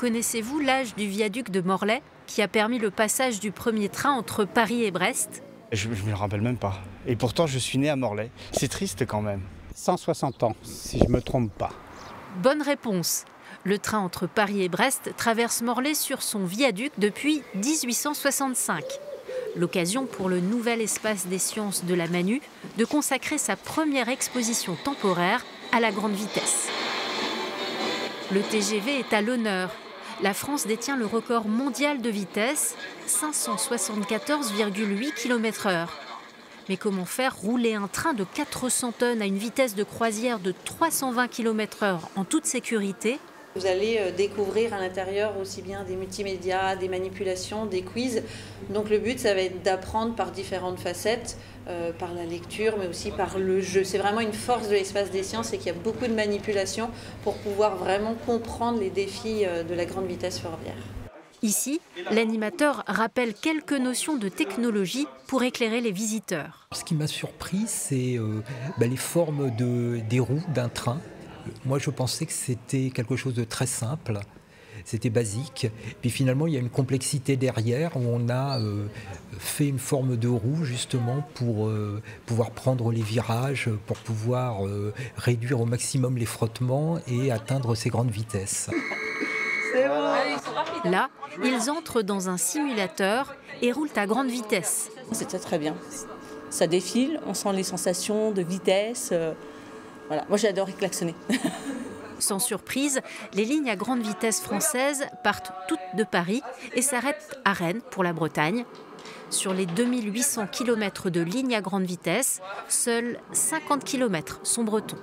Connaissez-vous l'âge du viaduc de Morlaix qui a permis le passage du premier train entre Paris et Brest? Je me le rappelle même pas. Et pourtant, je suis né à Morlaix. C'est triste quand même. 160 ans, si je ne me trompe pas. Bonne réponse. Le train entre Paris et Brest traverse Morlaix sur son viaduc depuis 1865. L'occasion pour le nouvel espace des sciences de la Manu de consacrer sa première exposition temporaire à la grande vitesse. Le TGV est à l'honneur. La France détient le record mondial de vitesse, 574,8 km/h. Mais comment faire rouler un train de 400 tonnes à une vitesse de croisière de 320 km/h en toute sécurité? Vous allez découvrir à l'intérieur aussi bien des multimédias, des manipulations, des quiz. Donc le but, ça va être d'apprendre par différentes facettes, par la lecture, mais aussi par le jeu. C'est vraiment une force de l'espace des sciences, c'est qu'il y a beaucoup de manipulations pour pouvoir vraiment comprendre les défis de la grande vitesse ferroviaire. Ici, l'animateur rappelle quelques notions de technologie pour éclairer les visiteurs. Ce qui m'a surpris, c'est les formes des roues d'un train. Moi, je pensais que c'était quelque chose de très simple, c'était basique. Puis finalement, il y a une complexité derrière où on a fait une forme de roue justement pour pouvoir prendre les virages, pour pouvoir réduire au maximum les frottements et atteindre ces grandes vitesses. Là, ils entrent dans un simulateur et roulent à grande vitesse. C'est très bien. Ça défile, on sent les sensations de vitesse. Voilà. Moi, j'ai adoré klaxonner. Sans surprise, les lignes à grande vitesse françaises partent toutes de Paris et s'arrêtent à Rennes pour la Bretagne. Sur les 2800 km de lignes à grande vitesse, seuls 50 km sont bretons.